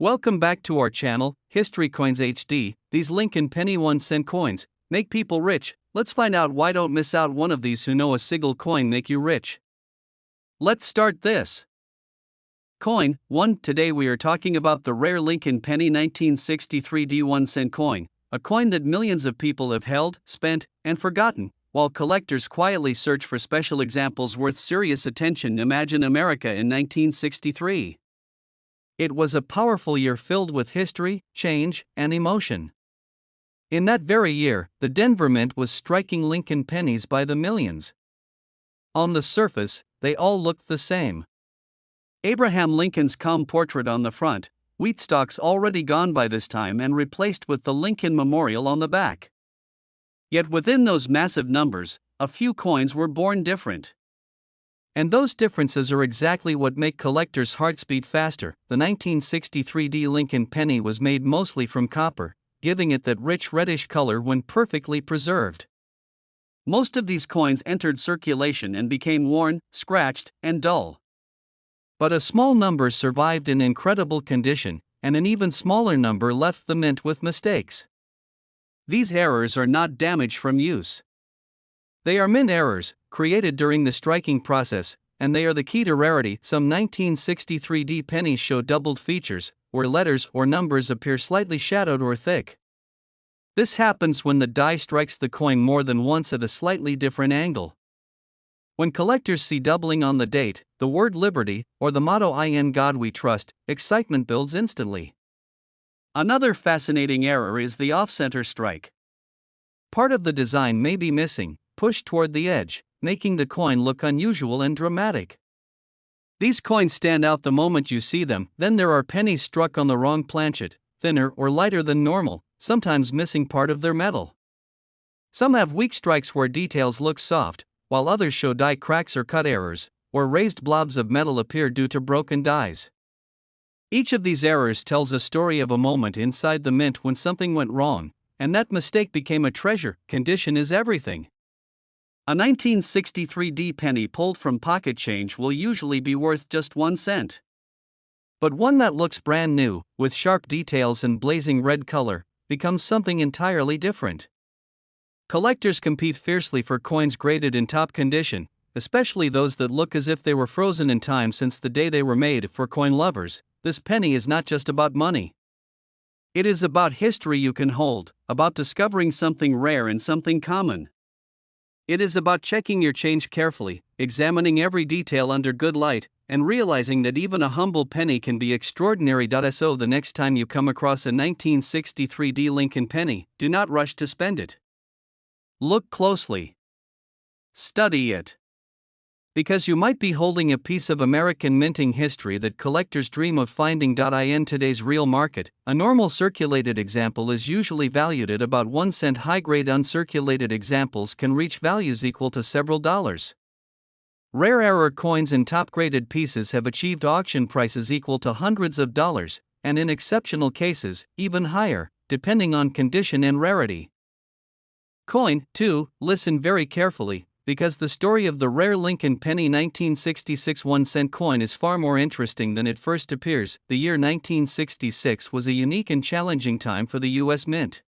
Welcome back to our channel, History Coins HD. These Lincoln penny 1-cent coins make people rich. Let's find out why. Don't miss out one of these. Who know a single coin make you rich? Let's start this. Coin 1. Today we are talking about the rare Lincoln penny 1963 D 1-cent coin, a coin that millions of people have held, spent, and forgotten, while collectors quietly search for special examples worth serious attention. Imagine America in 1963. It was a powerful year filled with history, change, and emotion. In that very year, the Denver Mint was striking Lincoln pennies by the millions. On the surface, they all looked the same. Abraham Lincoln's calm portrait on the front, wheat stalks already gone by this time and replaced with the Lincoln Memorial on the back. Yet within those massive numbers, a few coins were born different. And those differences are exactly what make collectors' hearts beat faster. The 1963 D Lincoln penny was made mostly from copper, giving it that rich reddish color when perfectly preserved. Most of these coins entered circulation and became worn, scratched, and dull. But a small number survived in incredible condition, and an even smaller number left the mint with mistakes. These errors are not damage from use. They are mint errors, created during the striking process, and they are the key to rarity. Some 1963 D pennies show doubled features, where letters or numbers appear slightly shadowed or thick. This happens when the die strikes the coin more than once at a slightly different angle. When collectors see doubling on the date, the word liberty, or the motto "In God We Trust," excitement builds instantly. Another fascinating error is the off-center strike. Part of the design may be missing, pushed toward the edge, making the coin look unusual and dramatic. These coins stand out the moment you see them. Then there are pennies struck on the wrong planchet, thinner or lighter than normal, sometimes missing part of their metal. Some have weak strikes where details look soft, while others show die cracks or cut errors, or raised blobs of metal appear due to broken dies. Each of these errors tells a story of a moment inside the mint when something went wrong, and that mistake became a treasure. Condition is everything. A 1963 D penny pulled from pocket change will usually be worth just 1 cent. But one that looks brand new, with sharp details and blazing red color, becomes something entirely different. Collectors compete fiercely for coins graded in top condition, especially those that look as if they were frozen in time since the day they were made. For coin lovers, this penny is not just about money. It is about history you can hold, about discovering something rare and something common. It is about checking your change carefully, examining every detail under good light, and realizing that even a humble penny can be extraordinary. So the next time you come across a 1963 D Lincoln penny, do not rush to spend it. Look closely. Study it. Because you might be holding a piece of American minting history that collectors dream of finding. In today's real market, a normal circulated example is usually valued at about 1 cent. High-grade uncirculated examples can reach values equal to several dollars. Rare error coins and top-graded pieces have achieved auction prices equal to hundreds of dollars, and in exceptional cases, even higher, depending on condition and rarity. Coin 2. Listen very carefully, because the story of the rare Lincoln penny 1966 1-cent coin is far more interesting than it first appears. The year 1966 was a unique and challenging time for the U.S. Mint.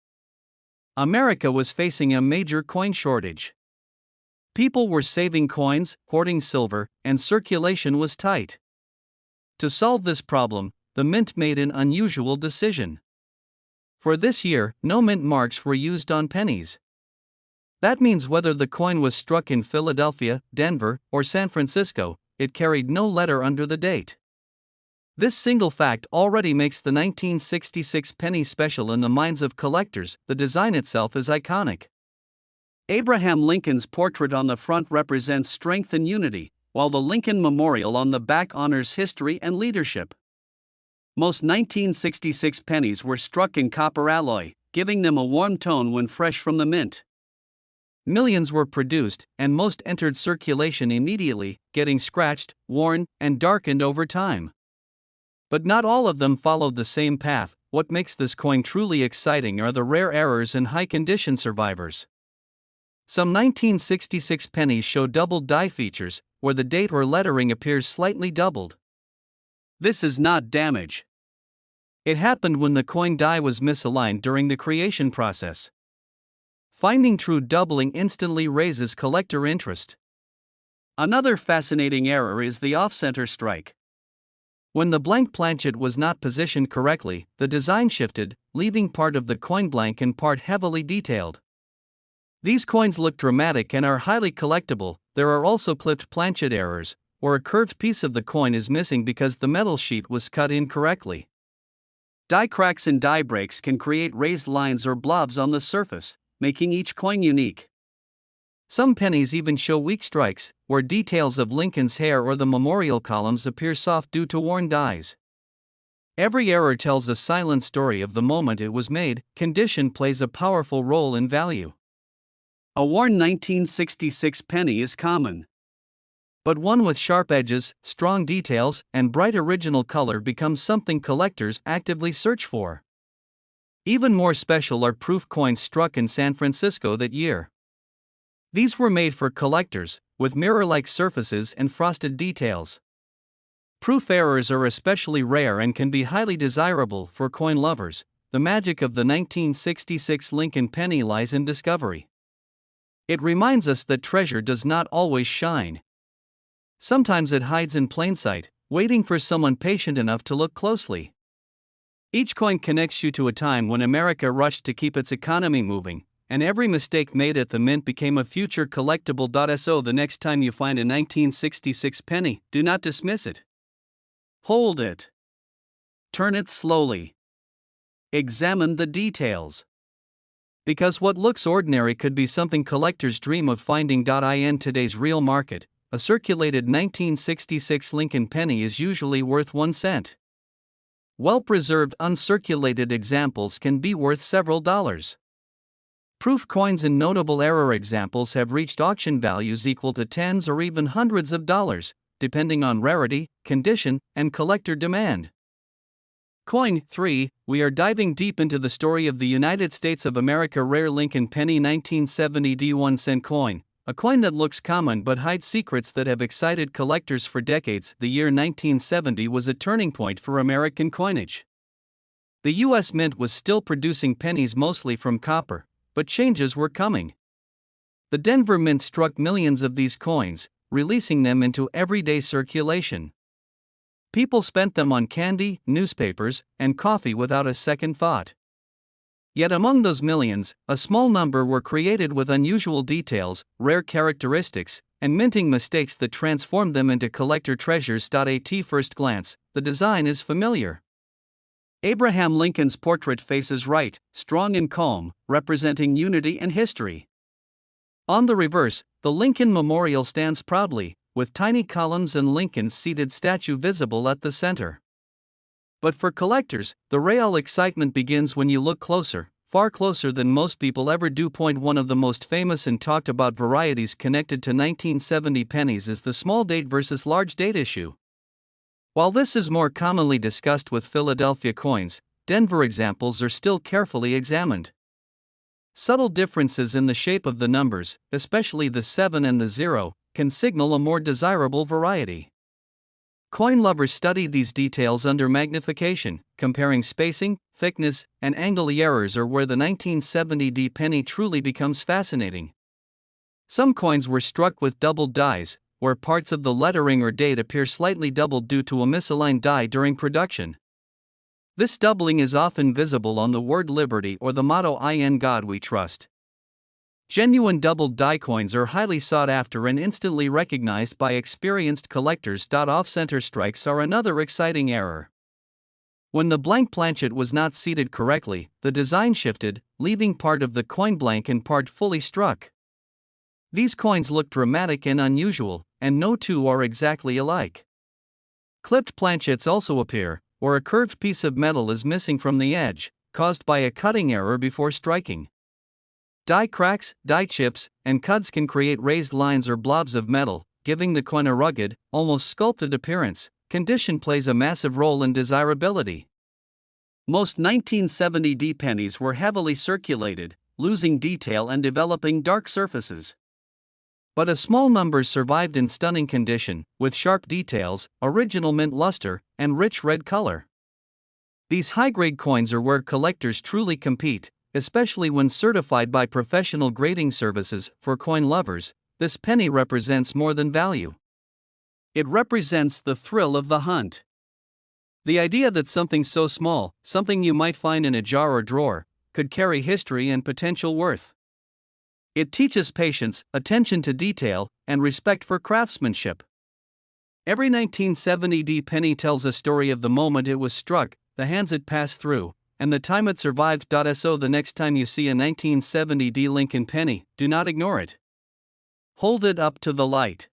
America was facing a major coin shortage. People were saving coins, hoarding silver, and circulation was tight. To solve this problem, the Mint made an unusual decision. For this year, no mint marks were used on pennies. That means whether the coin was struck in Philadelphia, Denver, or San Francisco, it carried no letter under the date. This single fact already makes the 1966 penny special in the minds of collectors. The design itself is iconic. Abraham Lincoln's portrait on the front represents strength and unity, while the Lincoln Memorial on the back honors history and leadership. Most 1966 pennies were struck in copper alloy, giving them a warm tone when fresh from the mint. Millions were produced, and most entered circulation immediately, getting scratched, worn, and darkened over time. But not all of them followed the same path. What makes this coin truly exciting are the rare errors and high-condition survivors. Some 1966 pennies show doubled die features, where the date or lettering appears slightly doubled. This is not damage. It happened when the coin die was misaligned during the creation process. Finding true doubling instantly raises collector interest. Another fascinating error is the off-center strike. When the blank planchet was not positioned correctly, the design shifted, leaving part of the coin blank and part heavily detailed. These coins look dramatic and are highly collectible. There are also clipped planchet errors, or a curved piece of the coin is missing because the metal sheet was cut incorrectly. Die cracks and die breaks can create raised lines or blobs on the surface, making each coin unique. Some pennies even show weak strikes, where details of Lincoln's hair or the memorial columns appear soft due to worn dies. Every error tells a silent story of the moment it was made. Condition plays a powerful role in value. A worn 1966 penny is common. But one with sharp edges, strong details, and bright original color becomes something collectors actively search for. Even more special are proof coins struck in San Francisco that year. These were made for collectors, with mirror-like surfaces and frosted details. Proof errors are especially rare and can be highly desirable for coin lovers. The magic of the 1966 Lincoln penny lies in discovery. It reminds us that treasure does not always shine. Sometimes it hides in plain sight, waiting for someone patient enough to look closely. Each coin connects you to a time when America rushed to keep its economy moving, and every mistake made at the mint became a future collectible. So the next time you find a 1966 penny, do not dismiss it. Hold it. Turn it slowly. Examine the details. Because what looks ordinary could be something collectors dream of finding. In today's real market, a circulated 1966 Lincoln penny is usually worth 1 cent. Well-preserved uncirculated examples can be worth several dollars. Proof coins and notable error examples have reached auction values equal to tens or even hundreds of dollars, depending on rarity, condition, and collector demand. Coin 3. We are diving deep into the story of the United States of America rare Lincoln penny 1970 D1 cent coin, a coin that looks common but hides secrets that have excited collectors for decades. The year 1970 was a turning point for American coinage. The U.S. Mint was still producing pennies mostly from copper, but changes were coming. The Denver Mint struck millions of these coins, releasing them into everyday circulation. People spent them on candy, newspapers, and coffee without a second thought. Yet among those millions, a small number were created with unusual details, rare characteristics, and minting mistakes that transformed them into collector treasures. At first glance, the design is familiar. Abraham Lincoln's portrait faces right, strong and calm, representing unity and history. On the reverse, the Lincoln Memorial stands proudly, with tiny columns and Lincoln's seated statue visible at the center. But for collectors, the real excitement begins when you look closer, far closer than most people ever do. One of the most famous and talked about varieties connected to 1970 pennies is the small date versus large date issue. While this is more commonly discussed with Philadelphia coins, Denver examples are still carefully examined. Subtle differences in the shape of the numbers, especially the 7 and the 0, can signal a more desirable variety. Coin lovers study these details under magnification, comparing spacing, thickness, and angle. Errors are where the 1970 D penny truly becomes fascinating. Some coins were struck with doubled dies, where parts of the lettering or date appear slightly doubled due to a misaligned die during production. This doubling is often visible on the word Liberty or the motto "In God We Trust." Genuine doubled die coins are highly sought after and instantly recognized by experienced collectors. Off-center strikes are another exciting error. When the blank planchet was not seated correctly, the design shifted, leaving part of the coin blank and part fully struck. These coins look dramatic and unusual, and no two are exactly alike. Clipped planchets also appear, or a curved piece of metal is missing from the edge, caused by a cutting error before striking. Die cracks, die chips, and cuts can create raised lines or blobs of metal, giving the coin a rugged, almost sculpted appearance. Condition plays a massive role in desirability. Most 1970 D pennies were heavily circulated, losing detail and developing dark surfaces. But a small number survived in stunning condition, with sharp details, original mint luster, and rich red color. These high-grade coins are where collectors truly compete, especially when certified by professional grading services. For coin lovers, this penny represents more than value. It represents the thrill of the hunt. The idea that something so small, something you might find in a jar or drawer, could carry history and potential worth. It teaches patience, attention to detail, and respect for craftsmanship. Every 1970 penny tells a story of the moment it was struck, the hands it passed through, and the time it survived. So the next time you see a 1970 Lincoln penny, do not ignore it. Hold it up to the light.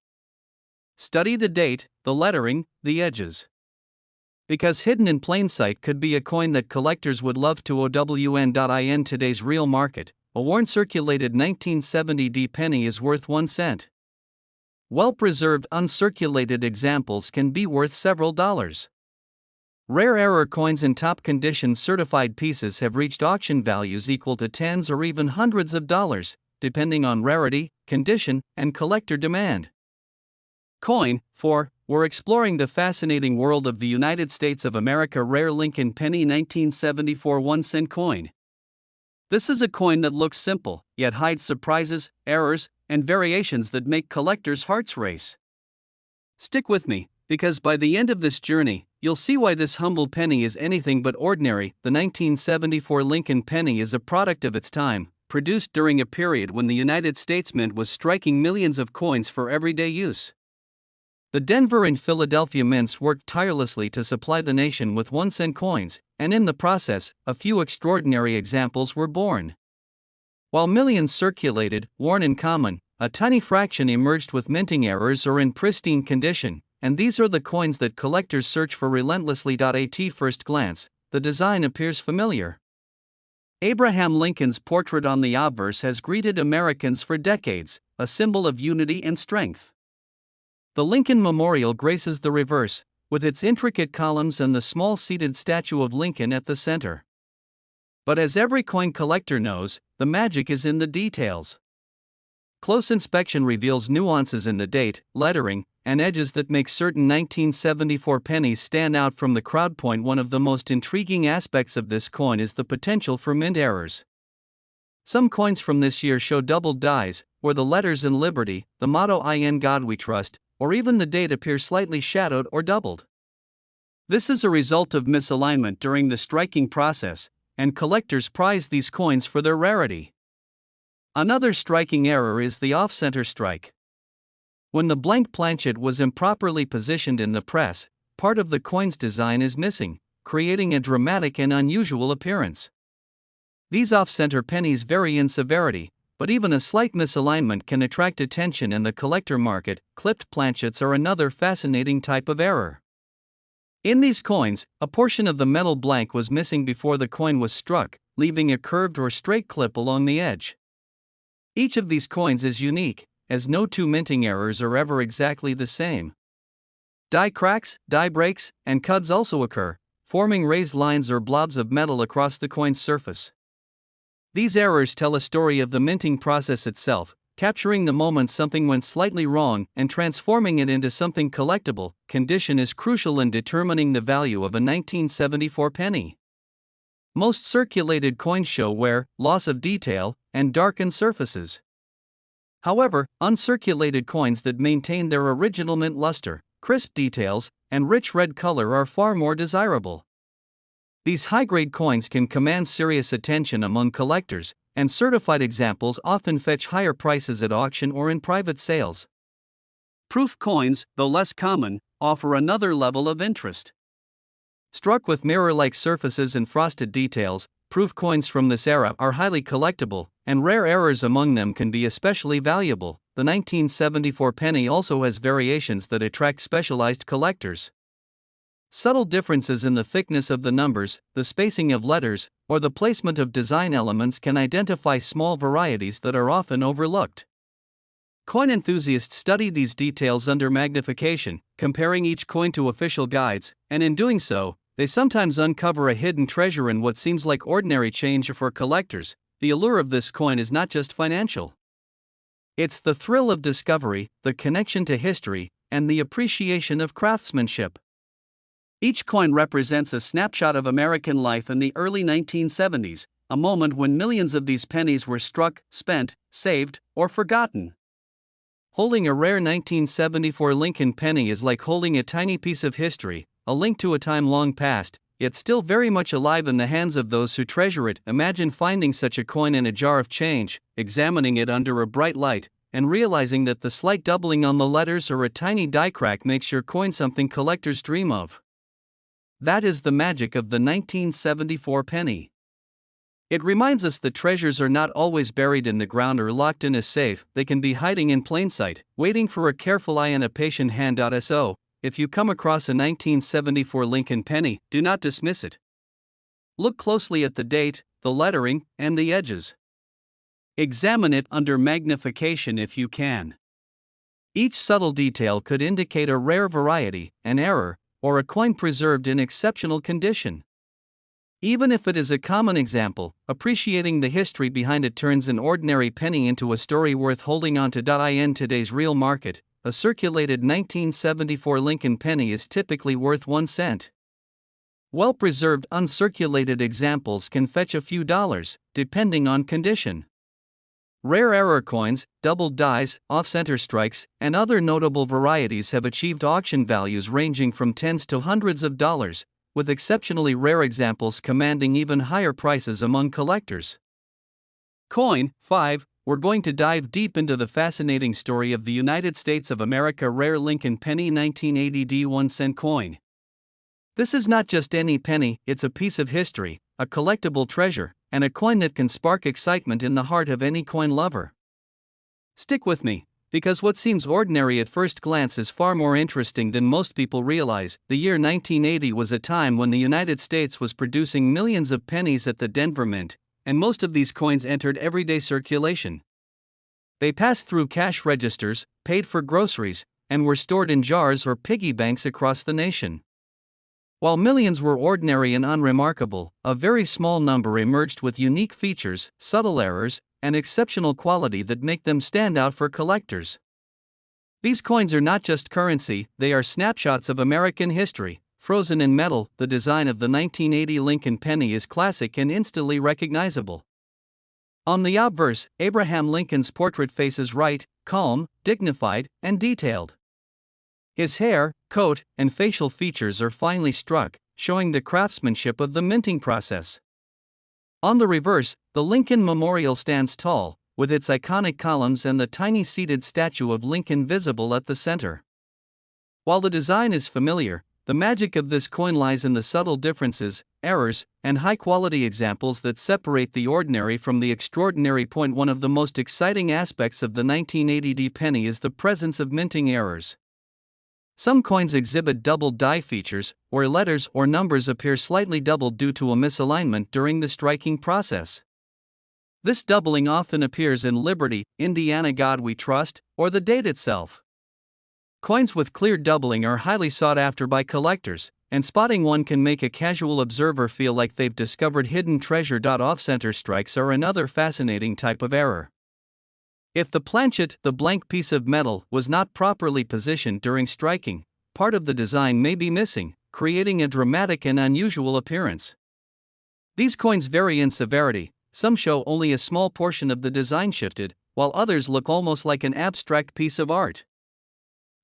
Study the date, the lettering, the edges. Because hidden in plain sight could be a coin that collectors would love to own. Today's real market, a worn circulated 1970 penny is worth 1 cent. Well-preserved uncirculated examples can be worth several dollars. Rare error coins in top condition certified pieces have reached auction values equal to tens or even hundreds of dollars, depending on rarity, condition, and collector demand. Coin 4. We're exploring the fascinating world of the United States of America rare Lincoln penny 1974 1-cent coin. This is a coin that looks simple, yet hides surprises, errors, and variations that make collectors' hearts race. Stick with me, because by the end of this journey, you'll see why this humble penny is anything but ordinary. The 1974 Lincoln penny is a product of its time, produced during a period when the United States Mint was striking millions of coins for everyday use. The Denver and Philadelphia mints worked tirelessly to supply the nation with 1-cent coins, and in the process, a few extraordinary examples were born. While millions circulated, worn in common, a tiny fraction emerged with minting errors or in pristine condition, and these are the coins that collectors search for relentlessly. At first glance, the design appears familiar. Abraham Lincoln's portrait on the obverse has greeted Americans for decades, a symbol of unity and strength. The Lincoln Memorial graces the reverse, with its intricate columns and the small seated statue of Lincoln at the center. But as every coin collector knows, the magic is in the details. Close inspection reveals nuances in the date, lettering, and edges that make certain 1974 pennies stand out from the crowd. One of the most intriguing aspects of this coin is the potential for mint errors. Some coins from this year show doubled dies, where the letters in Liberty, the motto "In God We Trust," or even the date appear slightly shadowed or doubled. This is a result of misalignment during the striking process, and collectors prize these coins for their rarity. Another striking error is the off-center strike. When the blank planchet was improperly positioned in the press, part of the coin's design is missing, creating a dramatic and unusual appearance. These off-center pennies vary in severity, but even a slight misalignment can attract attention in the collector market. Clipped planchets are another fascinating type of error. In these coins, a portion of the metal blank was missing before the coin was struck, leaving a curved or straight clip along the edge. Each of these coins is unique, as no two minting errors are ever exactly the same. Die cracks, die breaks, and cuts also occur, forming raised lines or blobs of metal across the coin's surface. These errors tell a story of the minting process itself, capturing the moment something went slightly wrong and transforming it into something collectible. Condition is crucial in determining the value of a 1974 penny. Most circulated coins show wear, loss of detail, and darkened surfaces. However, uncirculated coins that maintain their original mint luster, crisp details, and rich red color are far more desirable. These high-grade coins can command serious attention among collectors, and certified examples often fetch higher prices at auction or in private sales. Proof coins, though less common, offer another level of interest. Struck with mirror-like surfaces and frosted details, proof coins from this era are highly collectible, and rare errors among them can be especially valuable. The 1974 penny also has variations that attract specialized collectors. Subtle differences in the thickness of the numbers, the spacing of letters, or the placement of design elements can identify small varieties that are often overlooked. Coin enthusiasts study these details under magnification, comparing each coin to official guides, and in doing so, they sometimes uncover a hidden treasure in what seems like ordinary change. For collectors, the allure of this coin is not just financial. It's the thrill of discovery, the connection to history, and the appreciation of craftsmanship. Each coin represents a snapshot of American life in the early 1970s, a moment when millions of these pennies were struck, spent, saved, or forgotten. Holding a rare 1974 Lincoln penny is like holding a tiny piece of history, a link to a time long past, yet still very much alive in the hands of those who treasure it. Imagine finding such a coin in a jar of change, examining it under a bright light, and realizing that the slight doubling on the letters or a tiny die crack makes your coin something collectors dream of. That is the magic of the 1974 penny. It reminds us that treasures are not always buried in the ground or locked in a safe, they can be hiding in plain sight, waiting for a careful eye and a patient hand. So, if you come across a 1974 Lincoln penny, do not dismiss it. Look closely at the date, the lettering, and the edges. Examine it under magnification if you can. Each subtle detail could indicate a rare variety, an error, or a coin preserved in exceptional condition. Even if it is a common example, appreciating the history behind it turns an ordinary penny into a story worth holding on to. In today's real market, a circulated 1974 Lincoln penny is typically worth 1 cent. Well-preserved uncirculated examples can fetch a few dollars, depending on condition. Rare error coins, doubled dies, off-center strikes, and other notable varieties have achieved auction values ranging from tens to hundreds of dollars, with exceptionally rare examples commanding even higher prices among collectors. Coin 5. We're going to dive deep into the fascinating story of the United States of America rare Lincoln penny 1980 1 cent coin. This is not just any penny, it's a piece of history, a collectible treasure, and a coin that can spark excitement in the heart of any coin lover. Stick with me, because what seems ordinary at first glance is far more interesting than most people realize. The year 1980 was a time when the United States was producing millions of pennies at the Denver Mint, and most of these coins entered everyday circulation. They passed through cash registers, paid for groceries, and were stored in jars or piggy banks across the nation. While millions were ordinary and unremarkable, a very small number emerged with unique features, subtle errors, and exceptional quality that make them stand out for collectors. These coins are not just currency, they are snapshots of American history, frozen in metal. The design of the 1980 Lincoln penny is classic and instantly recognizable. On the obverse, Abraham Lincoln's portrait faces right, calm, dignified, and detailed. His hair, coat, and facial features are finely struck, showing the craftsmanship of the minting process. On the reverse, the Lincoln Memorial stands tall, with its iconic columns and the tiny seated statue of Lincoln visible at the center. While the design is familiar, the magic of this coin lies in the subtle differences, errors, and high-quality examples that separate the ordinary from the extraordinary. One of the most exciting aspects of the 1980 penny is the presence of minting errors. Some coins exhibit doubled die features, where letters or numbers appear slightly doubled due to a misalignment during the striking process. This doubling often appears in Liberty, Indiana God We Trust, or the date itself. Coins with clear doubling are highly sought after by collectors, and spotting one can make a casual observer feel like they've discovered hidden treasure. Off-center strikes are another fascinating type of error. If the planchet, the blank piece of metal, was not properly positioned during striking, part of the design may be missing, creating a dramatic and unusual appearance. These coins vary in severity, some show only a small portion of the design shifted, while others look almost like an abstract piece of art.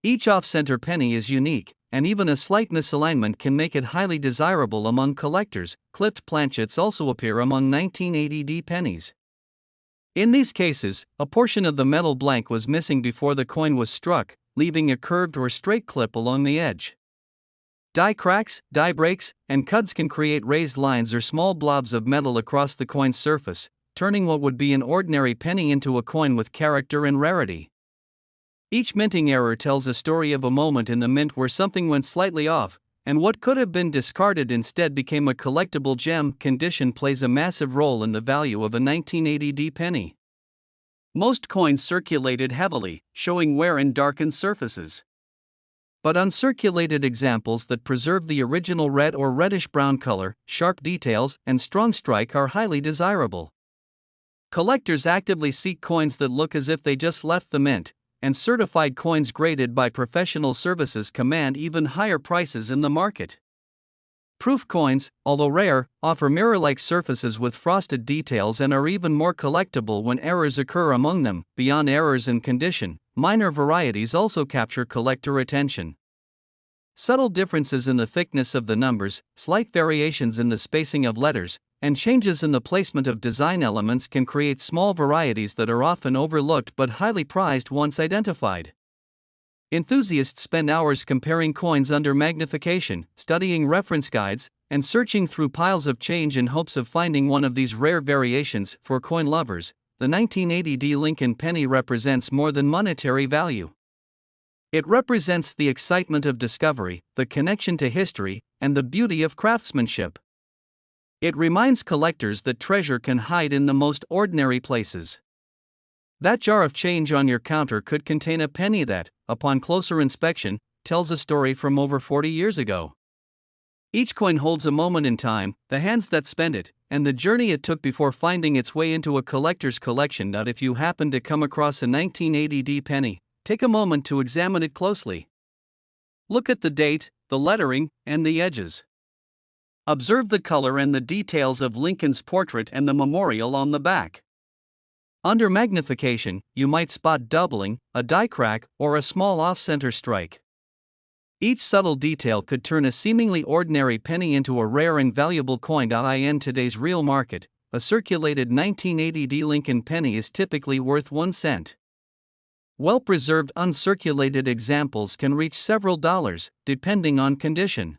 Each off-center penny is unique, and even a slight misalignment can make it highly desirable among collectors. Clipped planchets also appear among 1980 pennies. In these cases, a portion of the metal blank was missing before the coin was struck, leaving a curved or straight clip along the edge. Die cracks, die breaks, and cuts can create raised lines or small blobs of metal across the coin's surface, turning what would be an ordinary penny into a coin with character and rarity. Each minting error tells a story of a moment in the mint where something went slightly off, and what could have been discarded instead became a collectible gem. Condition plays a massive role in the value of a 1980 penny. Most coins circulated heavily, showing wear and darkened surfaces. But uncirculated examples that preserve the original red or reddish-brown color, sharp details, and strong strike are highly desirable. Collectors actively seek coins that look as if they just left the mint, and certified coins graded by professional services command even higher prices in the market. Proof coins, although rare, offer mirror-like surfaces with frosted details and are even more collectible when errors occur among them. Beyond errors in condition, minor varieties also capture collector attention. Subtle differences in the thickness of the numbers, slight variations in the spacing of letters, and changes in the placement of design elements can create small varieties that are often overlooked but highly prized once identified. Enthusiasts spend hours comparing coins under magnification, studying reference guides, and searching through piles of change in hopes of finding one of these rare variations. For coin lovers, the 1980 Lincoln penny represents more than monetary value. It represents the excitement of discovery, the connection to history, and the beauty of craftsmanship. It reminds collectors that treasure can hide in the most ordinary places. That jar of change on your counter could contain a penny that, upon closer inspection, tells a story from over 40 years ago. Each coin holds a moment in time, the hands that spent it, and the journey it took before finding its way into a collector's collection. If you happen to come across a 1980 penny, take a moment to examine it closely. Look at the date, the lettering, and the edges. Observe the color and the details of Lincoln's portrait and the memorial on the back. Under magnification, you might spot doubling, a die crack, or a small off-center strike. Each subtle detail could turn a seemingly ordinary penny into a rare and valuable coin. In today's real market, a circulated 1980 Lincoln penny is typically worth 1 cent. Well-preserved uncirculated examples can reach several dollars, depending on condition.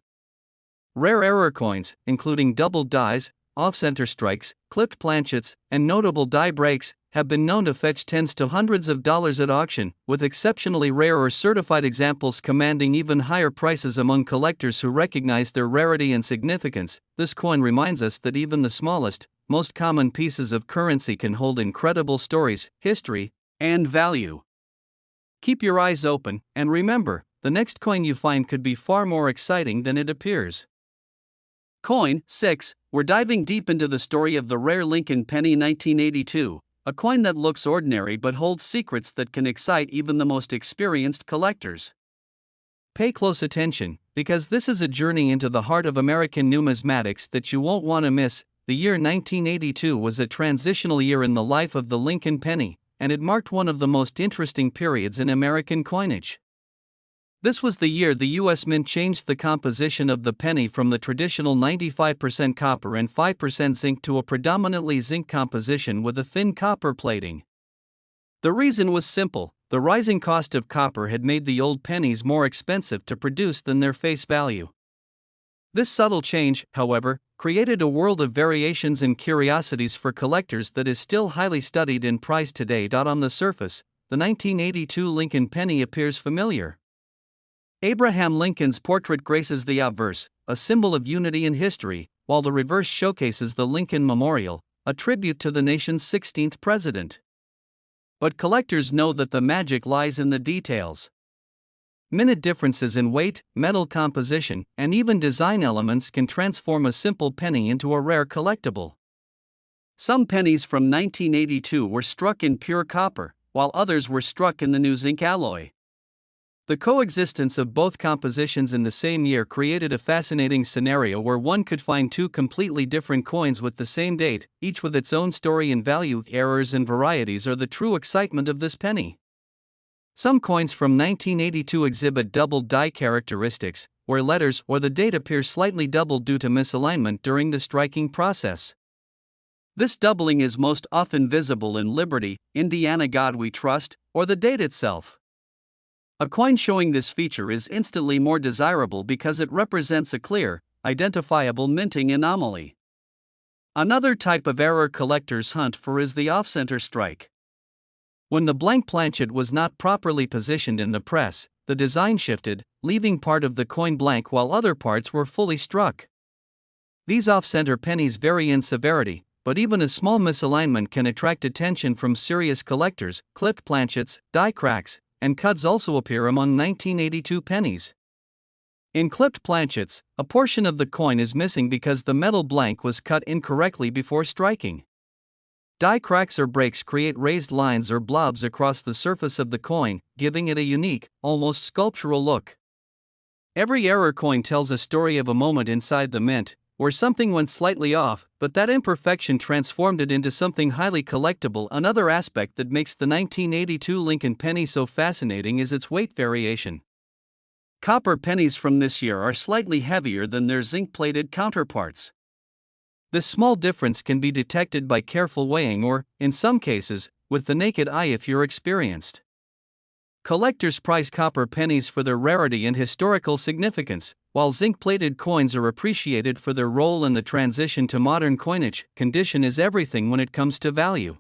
Rare error coins, including doubled dies, off-center strikes, clipped planchets, and notable die breaks, have been known to fetch tens to hundreds of dollars at auction, with exceptionally rare or certified examples commanding even higher prices among collectors who recognize their rarity and significance. This coin reminds us that even the smallest, most common pieces of currency can hold incredible stories, history, and value. Keep your eyes open, and remember, the next coin you find could be far more exciting than it appears. Coin 6. We're diving deep into the story of the rare Lincoln penny 1982, a coin that looks ordinary but holds secrets that can excite even the most experienced collectors. Pay close attention, because this is a journey into the heart of American numismatics that you won't want to miss. The year 1982 was a transitional year in the life of the Lincoln penny, and it marked one of the most interesting periods in American coinage. This was the year the U.S. Mint changed the composition of the penny from the traditional 95% copper and 5% zinc to a predominantly zinc composition with a thin copper plating. The reason was simple: the rising cost of copper had made the old pennies more expensive to produce than their face value. This subtle change, however, created a world of variations and curiosities for collectors that is still highly studied and prized today. On the surface, the 1982 Lincoln penny appears familiar. Abraham Lincoln's portrait graces the obverse, a symbol of unity in history, while the reverse showcases the Lincoln Memorial, a tribute to the nation's 16th president. But collectors know that the magic lies in the details. Minute differences in weight, metal composition, and even design elements can transform a simple penny into a rare collectible. Some pennies from 1982 were struck in pure copper, while others were struck in the new zinc alloy. The coexistence of both compositions in the same year created a fascinating scenario where one could find two completely different coins with the same date, each with its own story and value. Errors and varieties are the true excitement of this penny. Some coins from 1982 exhibit doubled die characteristics, where letters or the date appear slightly doubled due to misalignment during the striking process. This doubling is most often visible in Liberty, Indiana God We Trust, or the date itself. A coin showing this feature is instantly more desirable because it represents a clear, identifiable minting anomaly. Another type of error collectors hunt for is the off-center strike. When the blank planchet was not properly positioned in the press, the design shifted, leaving part of the coin blank while other parts were fully struck. These off-center pennies vary in severity, but even a small misalignment can attract attention from serious collectors. Clipped planchets, die cracks, and cuts also appear among 1982 pennies. In clipped planchets, a portion of the coin is missing because the metal blank was cut incorrectly before striking. Die cracks or breaks create raised lines or blobs across the surface of the coin, giving it a unique, almost sculptural look. Every error coin tells a story of a moment inside the mint, where something went slightly off, but that imperfection transformed it into something highly collectible. Another aspect that makes the 1982 Lincoln penny so fascinating is its weight variation. Copper pennies from this year are slightly heavier than their zinc-plated counterparts. This small difference can be detected by careful weighing or, in some cases, with the naked eye if you're experienced. Collectors prize copper pennies for their rarity and historical significance, while zinc-plated coins are appreciated for their role in the transition to modern coinage. Condition is everything when it comes to value.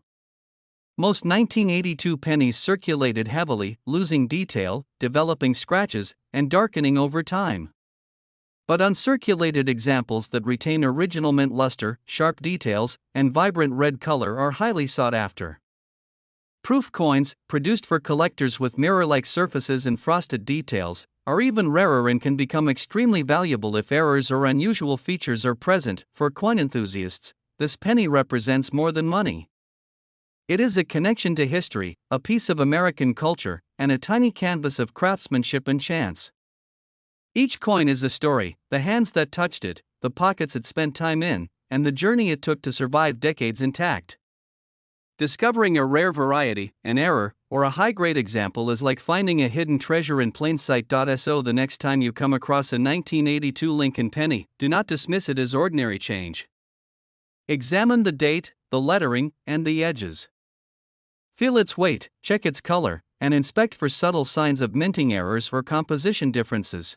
Most 1982 pennies circulated heavily, losing detail, developing scratches, and darkening over time. But uncirculated examples that retain original mint luster, sharp details, and vibrant red color are highly sought after. Proof coins, produced for collectors with mirror-like surfaces and frosted details, are even rarer and can become extremely valuable if errors or unusual features are present. For coin enthusiasts, this penny represents more than money. It is a connection to history, a piece of American culture, and a tiny canvas of craftsmanship and chance. Each coin is a story: the hands that touched it, the pockets it spent time in, and the journey it took to survive decades intact. Discovering a rare variety, an error, or a high-grade example is like finding a hidden treasure in plain sight. So the next time you come across a 1982 Lincoln penny, do not dismiss it as ordinary change. Examine the date, the lettering, and the edges. Feel its weight, check its color, and inspect for subtle signs of minting errors or composition differences.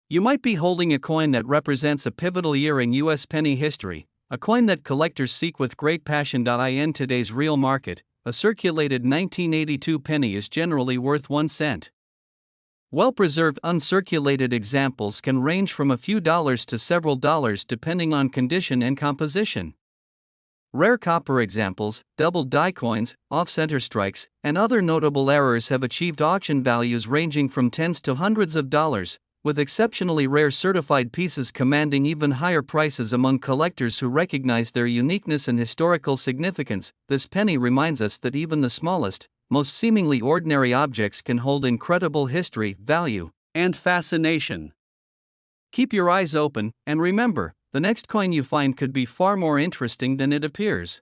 You might be holding a coin that represents a pivotal year in U.S. penny history, a coin that collectors seek with great passion. In today's real market, a circulated 1982 penny is generally worth 1 cent. Well-preserved uncirculated examples can range from a few dollars to several dollars depending on condition and composition. Rare copper examples, double die coins, off-center strikes, and other notable errors have achieved auction values ranging from tens to hundreds of dollars, with exceptionally rare certified pieces commanding even higher prices among collectors who recognize their uniqueness and historical significance. This penny reminds us that even the smallest, most seemingly ordinary objects can hold incredible history, value, and fascination. Keep your eyes open, and remember, the next coin you find could be far more interesting than it appears.